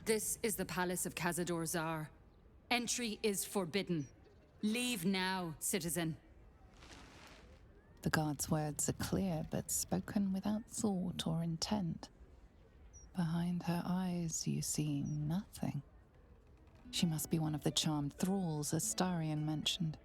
This is the palace of Cazador Czar. Entry is forbidden. Leave now, citizen. The guard's words are clear, but spoken without thought or intent. Behind her eyes, you see nothing. She must be one of the charmed thralls Astarion mentioned.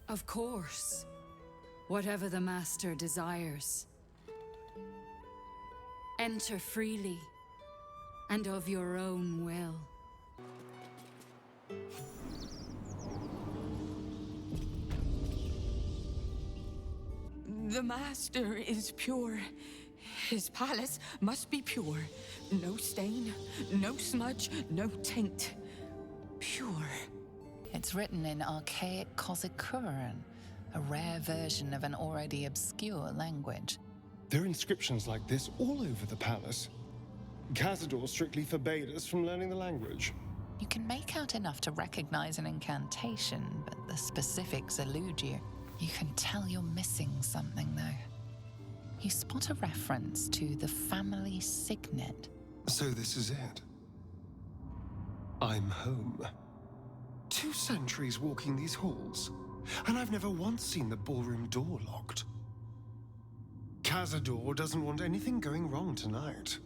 Of course. Whatever the Master desires. Enter freely, and of your own will. The Master is pure. His palace must be pure. No stain, no smudge, no taint. Pure. It's written in archaic Cazador, a rare version of an already obscure language. There are inscriptions like this all over the palace. Cazador strictly forbade us from learning the language. You can make out enough to recognize an incantation, but the specifics elude you. You can tell you're missing something, though. You spot a reference to the family signet. So this is it. I'm home. 2 centuries walking these halls, and I've never once seen the ballroom door locked. Cazador doesn't want anything going wrong tonight.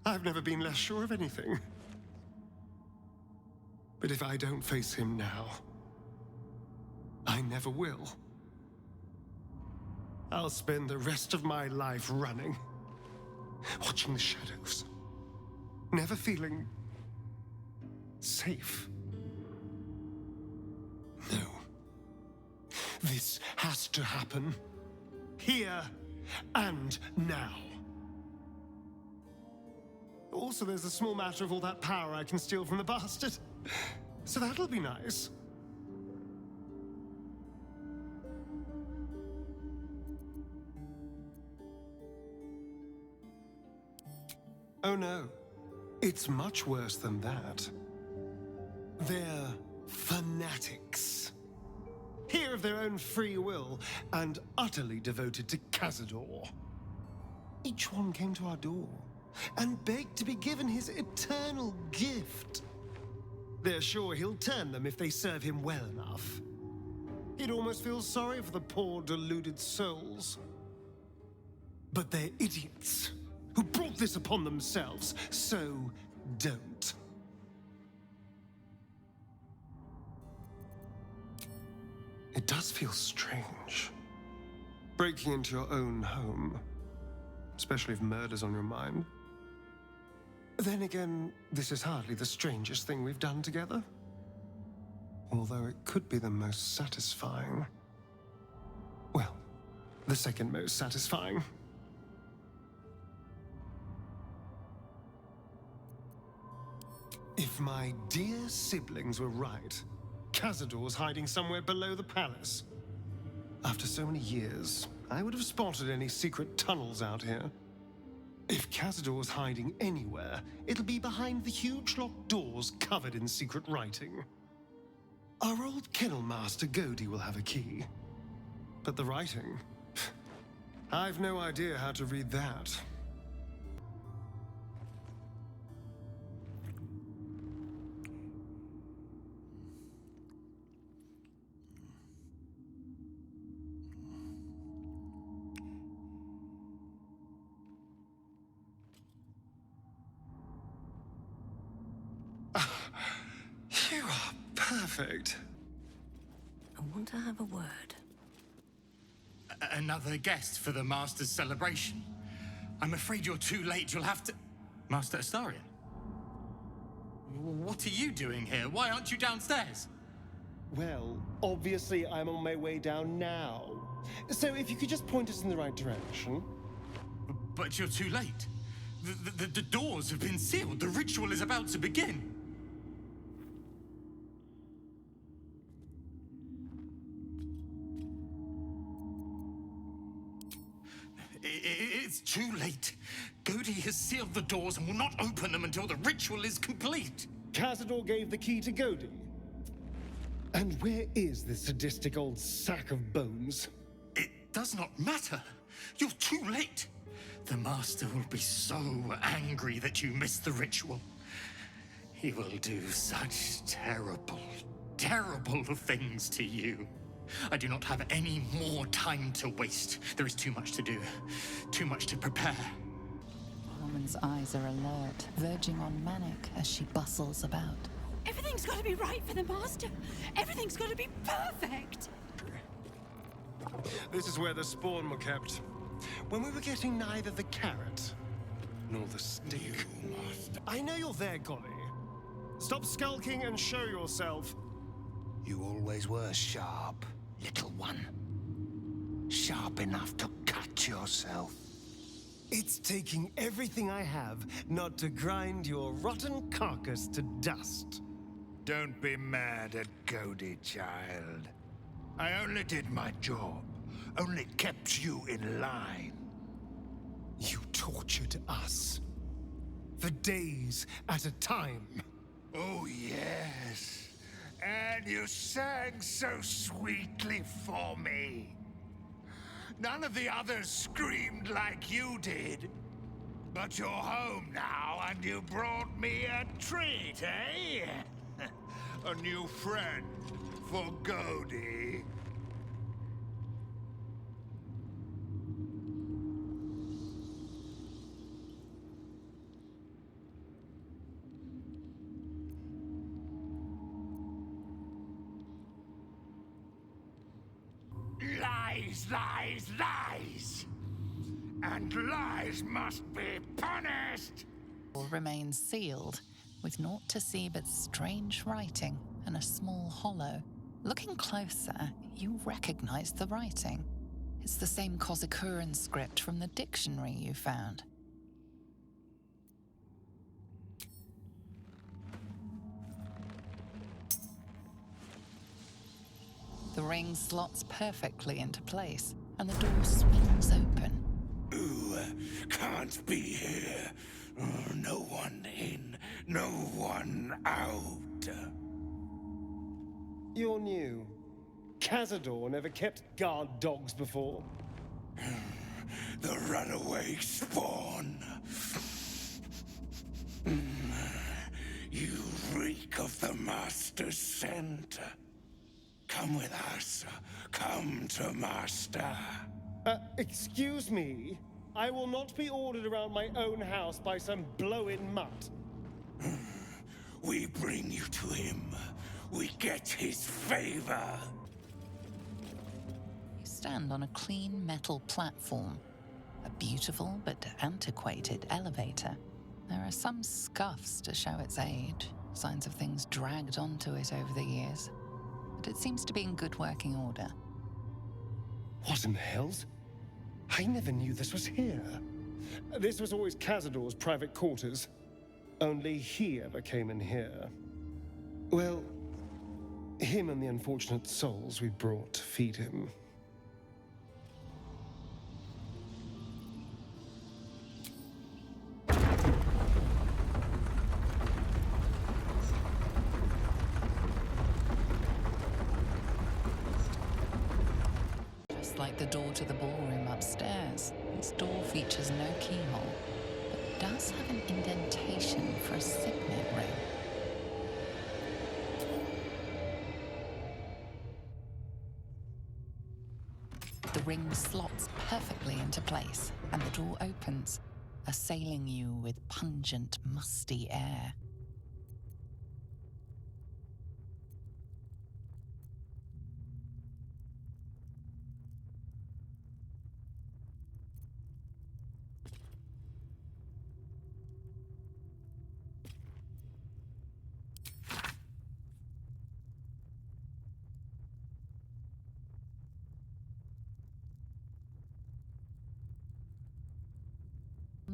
I've never been less sure of anything. But if I don't face him now, I never will. I'll spend the rest of my life running, watching the shadows, never feeling safe. No. This has to happen. Here and now. Also, there's a small matter of all that power I can steal from the bastard. So that'll be nice. Oh no. It's much worse than that. They're fanatics. Here of their own free will and utterly devoted to Cazador. Each one came to our door and begged to be given his eternal gift. They're sure he'll turn them if they serve him well enough. He'd almost feel sorry for the poor, deluded souls. But they're idiots who brought this upon themselves, so don't. It does feel strange, breaking into your own home, especially if murder's on your mind. Then again, this is hardly the strangest thing we've done together. Although it could be the most satisfying. Well, the second most satisfying. If my dear siblings were right, Cazador's hiding somewhere below the palace. After so many years, I would have spotted any secret tunnels out here. If Cazador's hiding anywhere, it'll be behind the huge locked doors covered in secret writing. Our old kennel master Godi will have a key. But the writing... I've no idea how to read that. You are perfect. I want to have a word. Another guest for the Master's celebration. I'm afraid you're too late. You'll have to... Master Astarion? What are you doing here? Why aren't you downstairs? Well, obviously I'm on my way down now. So if you could just point us in the right direction. But you're too late. The doors have been sealed. The ritual is about to begin. It's too late. Godi has sealed the doors and will not open them until the ritual is complete. Cazador gave the key to Godi. And where is this sadistic old sack of bones? It does not matter. You're too late. The Master will be so angry that you missed the ritual. He will do such terrible, terrible things to you. I do not have any more time to waste. There is too much to do, too much to prepare. The woman's eyes are alert, verging on manic as she bustles about. Everything's got to be right for the Master. Everything's got to be perfect. This is where the spawn were kept. When we were getting neither the carrot nor the stick. I know you're there, Golly. Stop skulking and show yourself. You always were sharp, little one. Sharp enough to cut yourself. It's taking everything I have not to grind your rotten carcass to dust. Don't be mad at Godi, child. I only did my job. Only kept you in line. You tortured us. For days at a time. Oh, yes. And you sang so sweetly for me. None of the others screamed like you did. But you're home now, and you brought me a treat, eh? A new friend for Godi. Lies, lies, lies! And lies must be punished! All remains sealed, with naught to see but strange writing and a small hollow. Looking closer, you recognize the writing. It's the same Cazador script from the dictionary you found. The ring slots perfectly into place, and the door swings open. Ooh, can't be here. No one in, no one out. You're new. Cazador never kept guard dogs before. The runaway spawn. You reek of the Master's scent. Come with us. Come to Master. Excuse me? I will not be ordered around my own house by some blow-in mutt. We bring you to him. We get his favor. You stand on a clean metal platform. A beautiful but antiquated elevator. There are some scuffs to show its age, signs of things dragged onto it over the years. But it seems to be in good working order. What in the hells? I never knew this was here. This was always Cazador's private quarters. Only he ever came in here. Well, him and the unfortunate souls we brought to feed him. Just like the door to the ballroom upstairs, this door features no keyhole, but does have an indentation for a signet ring. The ring slots perfectly into place, and the door opens, assailing you with pungent, musty air.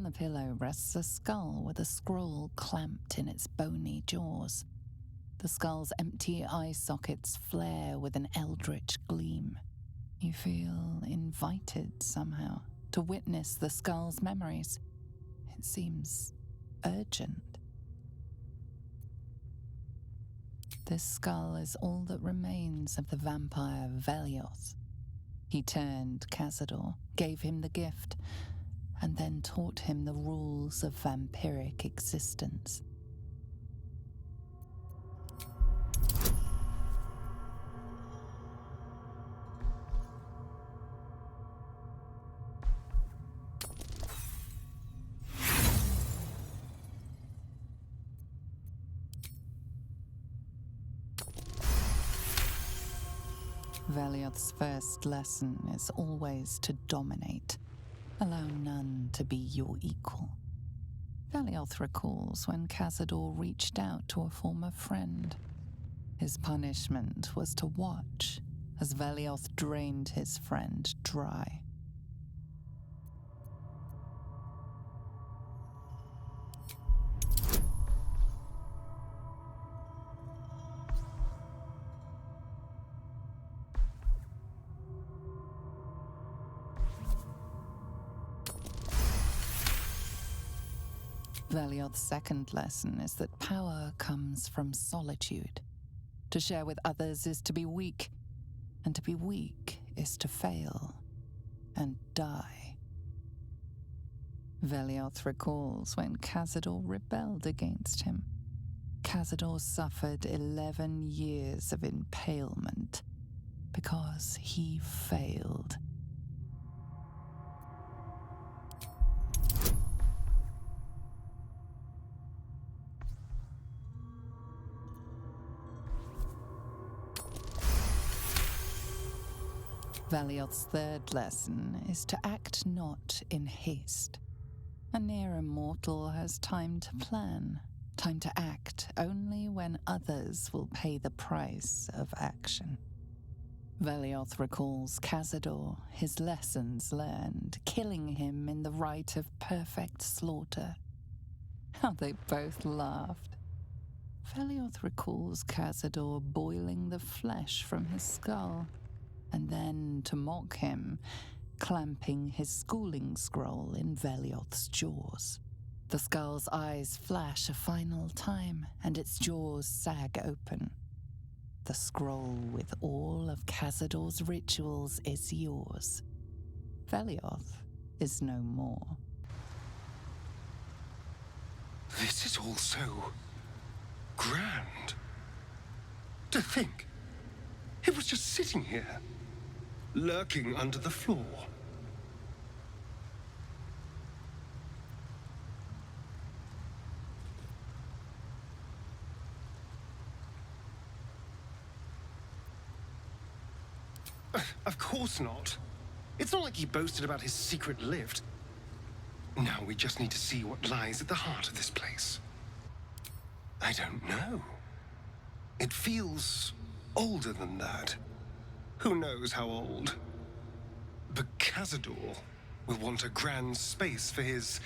On the pillow rests a skull with a scroll clamped in its bony jaws. The skull's empty eye sockets flare with an eldritch gleam. You feel invited somehow to witness the skull's memories. It seems urgent. This skull is all that remains of the vampire Velioth. He turned Cazador, gave him the gift, and then taught him the rules of vampiric existence. Velioth's first lesson is always to dominate. Allow none to be your equal. Velioth recalls when Cazador reached out to a former friend. His punishment was to watch as Velioth drained his friend dry. Velioth's second lesson is that power comes from solitude. To share with others is to be weak, and to be weak is to fail and die. Velioth recalls when Cazador rebelled against him. Cazador suffered 11 years of impalement because he failed. Velioth's third lesson is to act not in haste. A near immortal has time to plan, time to act only when others will pay the price of action. Velioth recalls Cazador, his lessons learned, killing him in the rite of perfect slaughter. How they both laughed. Velioth recalls Cazador boiling the flesh from his skull, and then, to mock him, clamping his schooling scroll in Velioth's jaws. The skull's eyes flash a final time, and its jaws sag open. The scroll with all of Cazador's rituals is yours. Velioth is no more. This is all so grand. To think, it was just sitting here, lurking under the floor. Of course not. It's not like he boasted about his secret lift. Now we just need to see what lies at the heart of this place. I don't know. It feels older than that. Who knows how old? But Cazador will want a grand space for his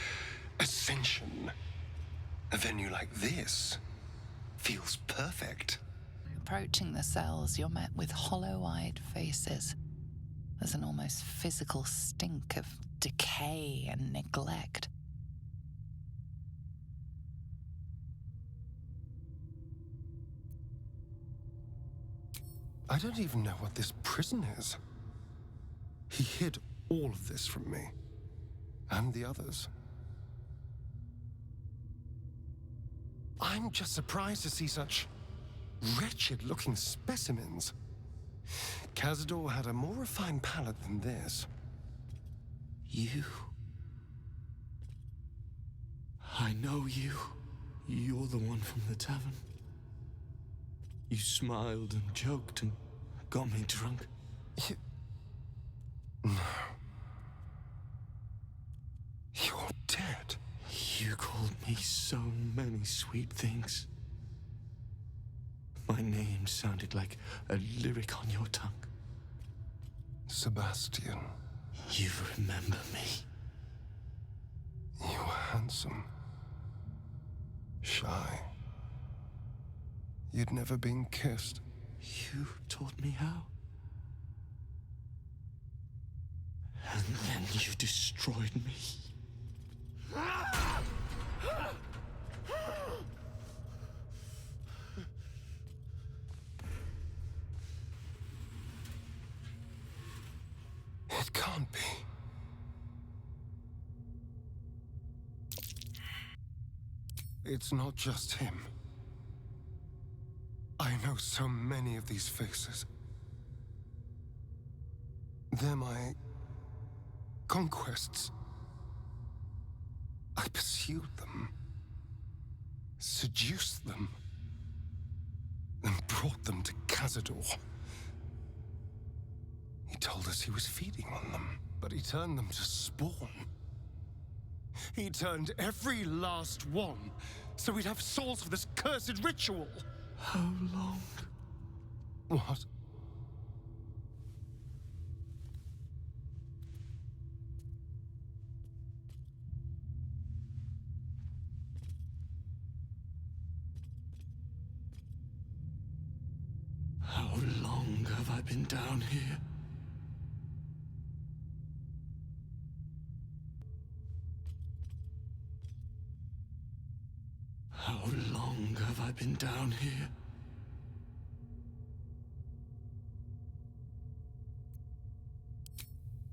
ascension. A venue like this feels perfect. Approaching the cells, you're met with hollow-eyed faces. There's an almost physical stink of decay and neglect. I don't even know what this prison is. He hid all of this from me. And the others. I'm just surprised to see such wretched-looking specimens. Cazador had a more refined palate than this. You. I know you. You're the one from the tavern. You smiled and joked and got me drunk. No. You're dead. You called me so many sweet things. My name sounded like a lyric on your tongue. Sebastian. You remember me. You were handsome. Shy. You'd never been kissed. You taught me how. And then you destroyed me. It can't be. It's not just him. I know so many of these faces. They're my conquests. I pursued them, seduced them, and brought them to Cazador. He told us he was feeding on them, but he turned them to spawn. He turned every last one, so we'd have souls for this cursed ritual. How long? What? How long have I been down here? How long have I been down here?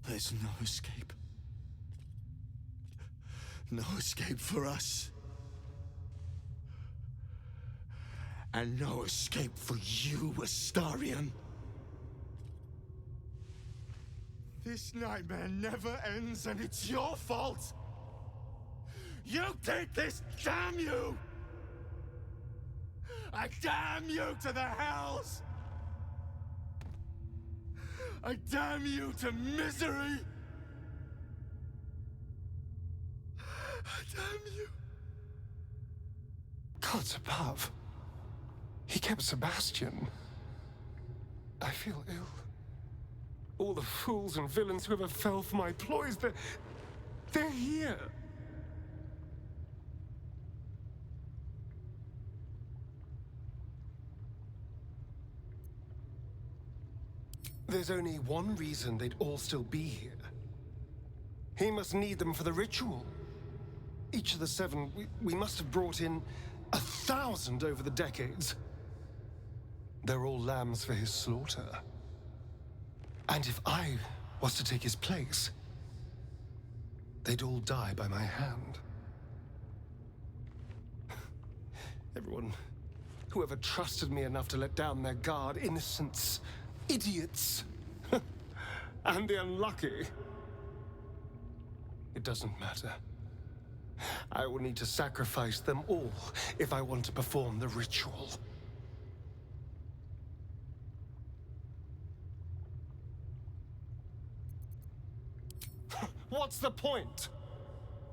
There's no escape. No escape for us. And no escape for you, Astarion. This nightmare never ends, and it's your fault! You did this, damn you! I damn you to the hells! I damn you to misery! I damn you! Gods above. He kept Sebastian. I feel ill. All the fools and villains who ever fell for my ploys, they're here. There's only one reason they'd all still be here. He must need them for the ritual. Each of the seven, we must have brought in 1,000 over the decades. They're all lambs for his slaughter. And if I was to take his place, they'd all die by my hand. Everyone, whoever trusted me enough to let down their guard, innocents, idiots, and the unlucky. It doesn't matter. I will need to sacrifice them all if I want to perform the ritual. What's the point?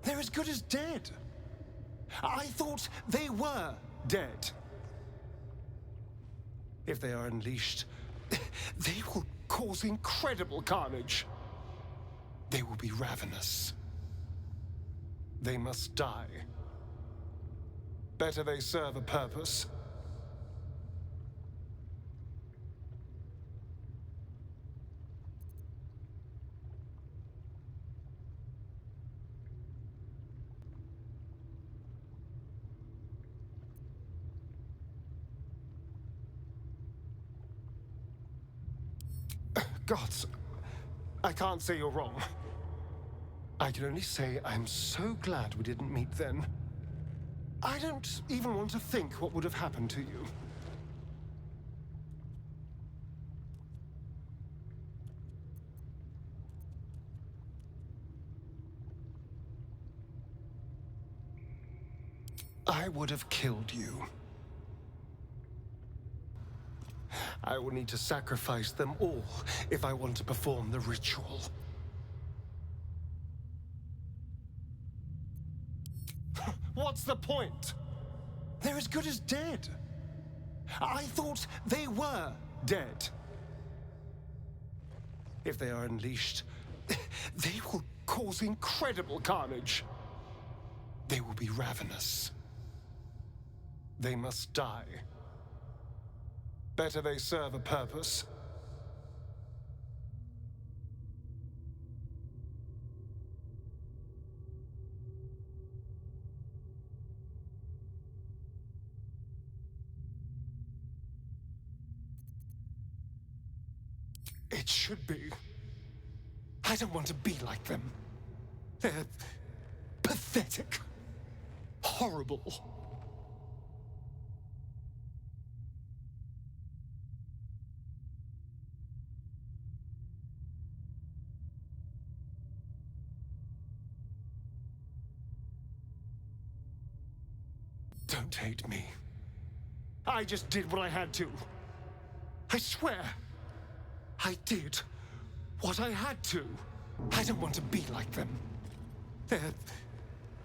They're as good as dead. I thought they were dead. If they are unleashed, they will cause incredible carnage. They will be ravenous. They must die. Better they serve a purpose. Gods, I can't say you're wrong. I can only say I'm so glad we didn't meet then. I don't even want to think what would have happened to you. I would have killed you. I will need to sacrifice them all if I want to perform the ritual. What's the point? They're as good as dead. I thought they were dead. If they are unleashed, they will cause incredible carnage. They will be ravenous. They must die. Better they serve a purpose. It should be. I don't want to be like them. They're pathetic. Horrible. Don't hate me. I just did what I had to. I swear. I did what I had to. I don't want to be like them. They're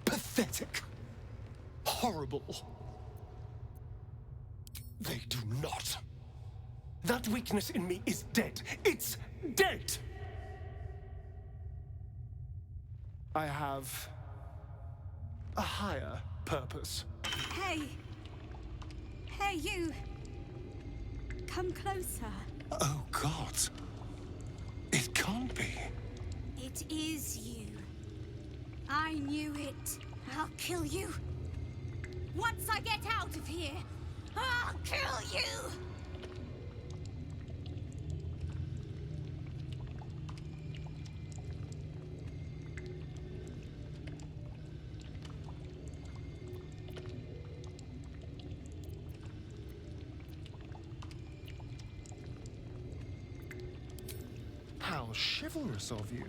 pathetic. Horrible. They do not. That weakness in me is dead. It's dead! I have a higher purpose. Hey! Hey, you! Come closer. Oh, God. It can't be. It is you. I knew it. I'll kill you. Once I get out of here, I'll kill you! How chivalrous of you.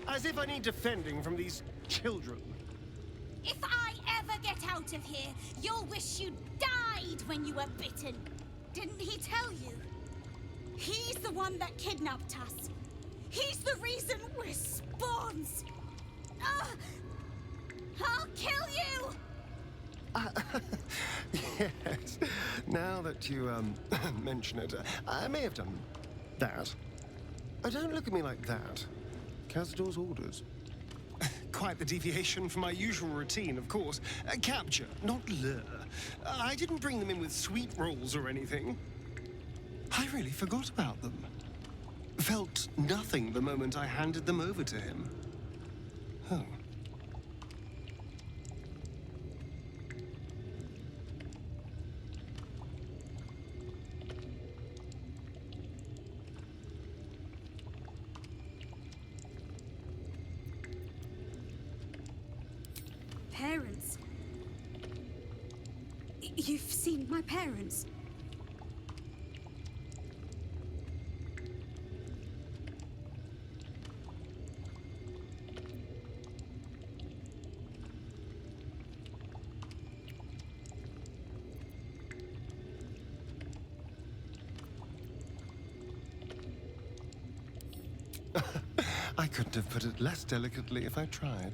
As if I need defending from these children. If I ever get out of here, you'll wish you died when you were bitten. Didn't he tell you? He's the one that kidnapped us. He's the reason we're spawns. I'll kill you! Yes. Now that you, mention it, I may have done that. Don't look at me like that. Cazador's orders. Quite the deviation from my usual routine, of course. Capture, not lure. I didn't bring them in with sweet rolls or anything. I really forgot about them. Felt nothing the moment I handed them over to him. Oh. Parents? You've seen my parents? I couldn't have put it less delicately if I tried.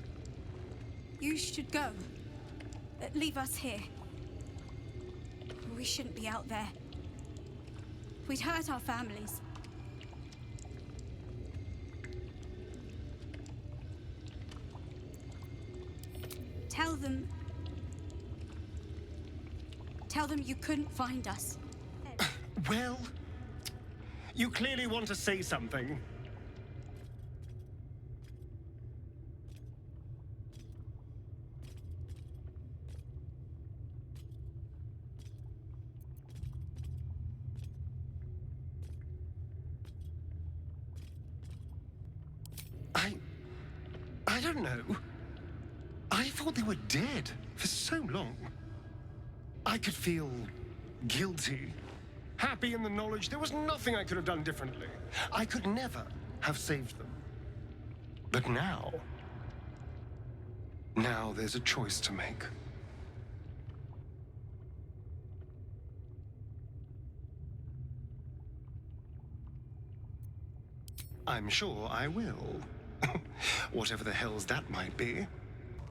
You should go. Leave us here. We shouldn't be out there. We'd hurt our families. Tell them you couldn't find us. Well, you clearly want to say something. I don't know. I thought they were dead for so long. I could feel guilty, happy in the knowledge there was nothing I could have done differently. I could never have saved them. But now there's a choice to make. I'm sure I will. Whatever the hell's that might be.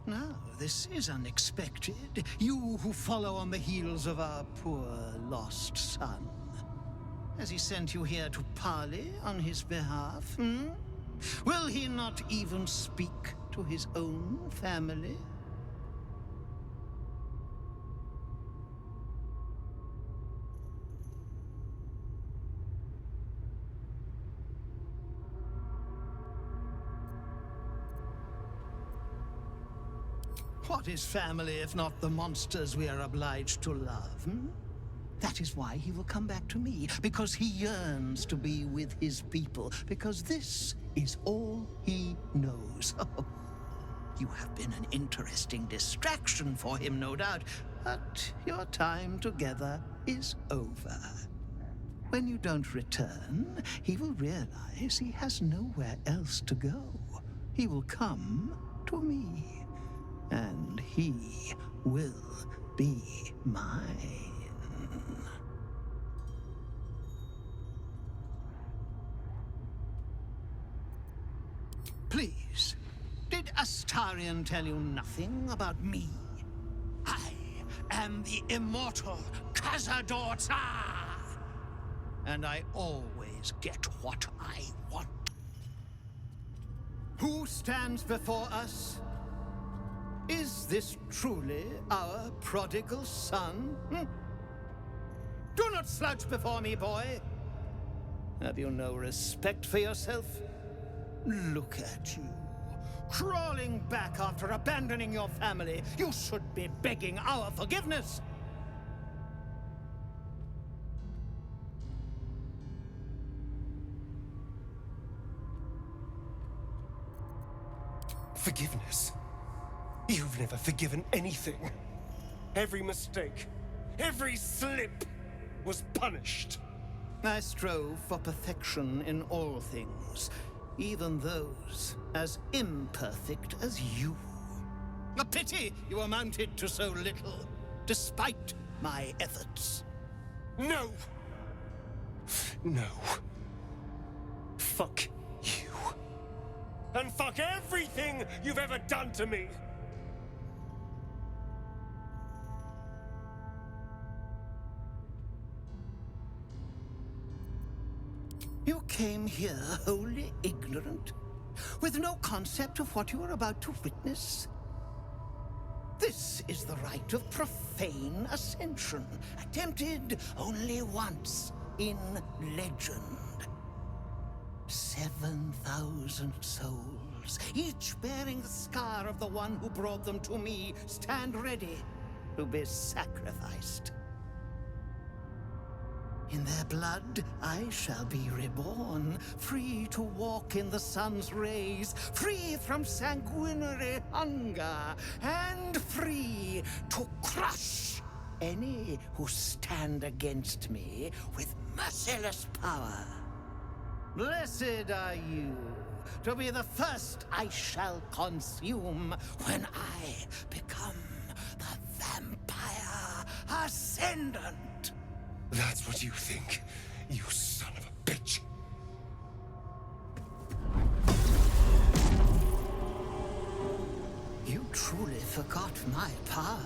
Now, this is unexpected. You who follow on the heels of our poor lost son. Has he sent you here to parley on his behalf, Will he not even speak to his own family? What is family if not the monsters we are obliged to love, hmm? That is why he will come back to me, because he yearns to be with his people, because this is all he knows. You have been an interesting distraction for him, no doubt, but your time together is over. When you don't return, he will realize he has nowhere else to go. He will come to me, and he will be mine. Please, did Astarion tell you nothing about me? I am the immortal Cazador, and I always get what I want. Who stands before us? Is this truly our prodigal son? Do not slouch before me, boy. Have you no respect for yourself? Look at you, crawling back after abandoning your family. You should be begging our forgiveness. Forgiveness? You've never forgiven anything. Every mistake, every slip was punished. I strove for perfection in all things, even those as imperfect as you. A pity you amounted to so little, despite my efforts. No! No. Fuck you. And fuck everything you've ever done to me! You came here wholly ignorant, with no concept of what you were about to witness. This is the rite of profane ascension, attempted only once in legend. 7,000 souls, each bearing the scar of the one who brought them to me, stand ready to be sacrificed. In their blood, I shall be reborn, free to walk in the sun's rays, free from sanguinary hunger, and free to crush any who stand against me with merciless power. Blessed are you, to be the first I shall consume when I become the Vampire Ascendant. That's what you think, you son of a bitch. You truly forgot my power.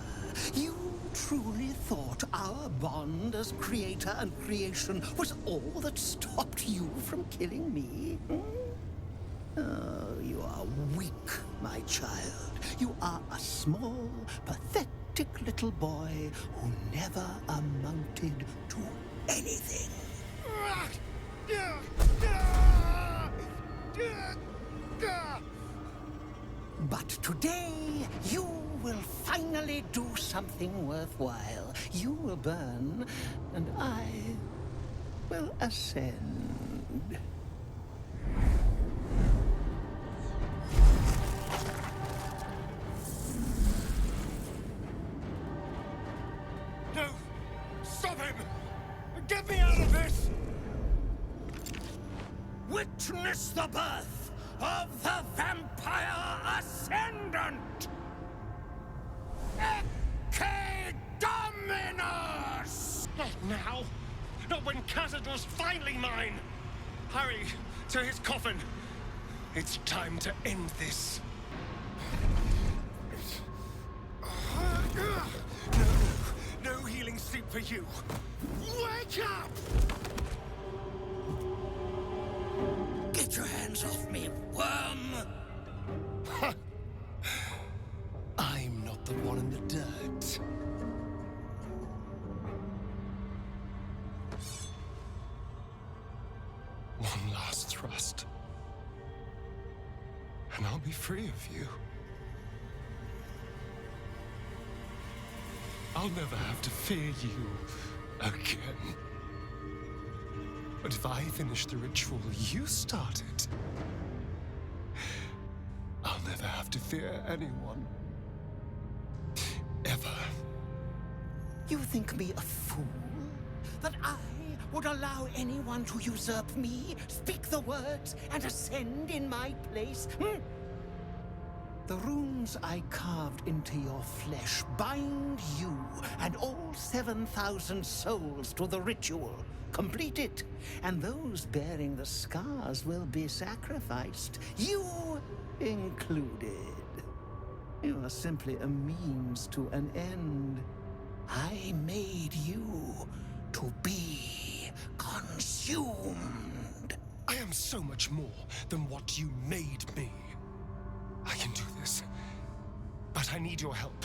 You truly thought our bond as creator and creation was all that stopped you from killing me? Oh, you are weak, my child. You are a small, pathetic little boy who never amounted to anything. But today, you will finally do something worthwhile. You will burn, and I will ascend. No! Stop him! Get me out of this! Witness the birth of the Vampire Ascendant! Ecce Dominus! Not now! Not when Cazador's finally mine! Hurry to his coffin! It's time to end this. No healing sleep for you. Wake up! Get your hands off me, worm! I'm not the one in the dirt. One last thrust. And I'll be free of you. I'll never have to fear you again. But if I finish the ritual you started, I'll never have to fear anyone. Ever. You think me a fool? That I would allow anyone to usurp me, speak the words, and ascend in my place? The runes I carved into your flesh bind you and all 7,000 souls to the ritual. Complete it, and those bearing the scars will be sacrificed, you included. You are simply a means to an end. I made you to be consumed. I am so much more than what you made me. I can do this, but I need your help.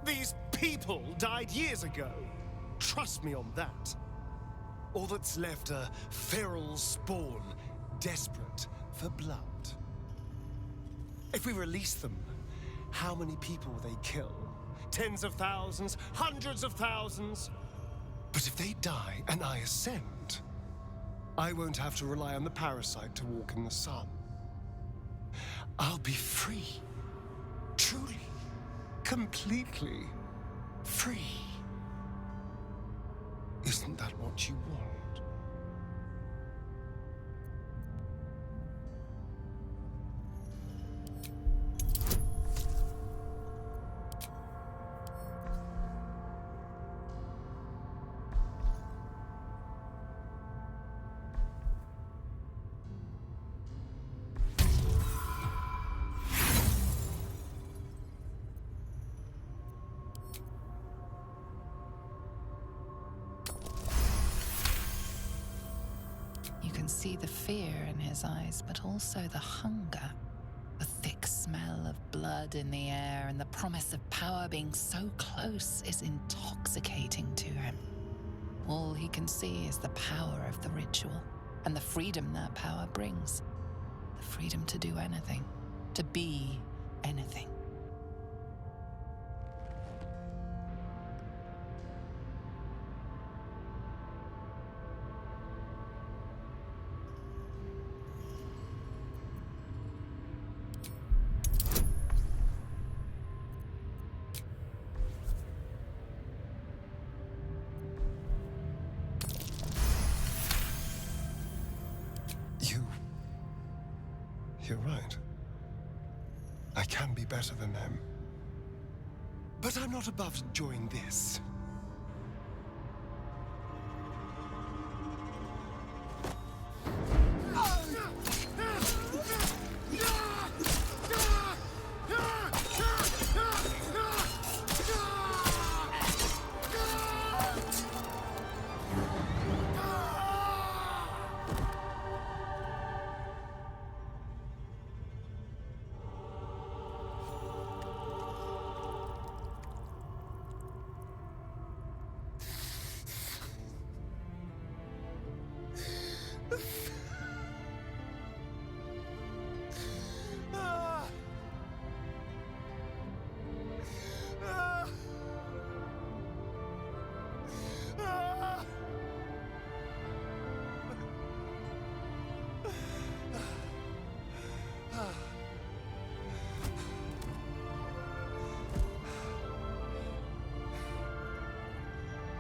These people died years ago. Trust me on that. All that's left are feral spawn, desperate for blood. If we release them, how many people will they kill? Tens of thousands, hundreds of thousands? But if they die and I ascend, I won't have to rely on the parasite to walk in the sun. I'll be free. Truly. Completely free. Isn't that what you want? You can see the fear in his eyes, but also the hunger. The thick smell of blood in the air and the promise of power being so close is intoxicating to him. All he can see is the power of the ritual and the freedom that power brings. The freedom to do anything, to be anything. You're right. I can be better than them. But I'm not above to join this.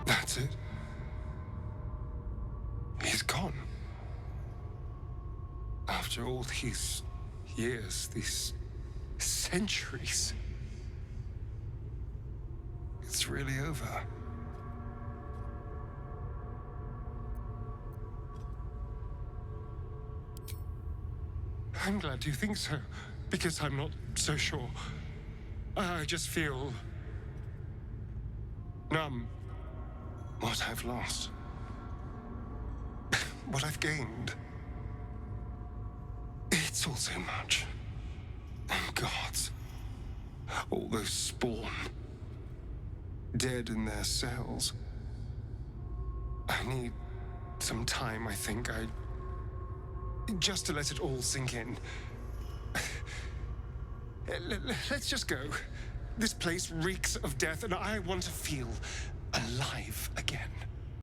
That's it. He's gone. After all these years, these centuries, it's really over. I'm glad you think so, because I'm not so sure. I just feel numb. What I've lost. What I've gained. It's all so much. And gods. All those spawn. Dead in their cells. I need some time, I think. Just to let it all sink in. Let's just go. This place reeks of death, and I want to feel alive again.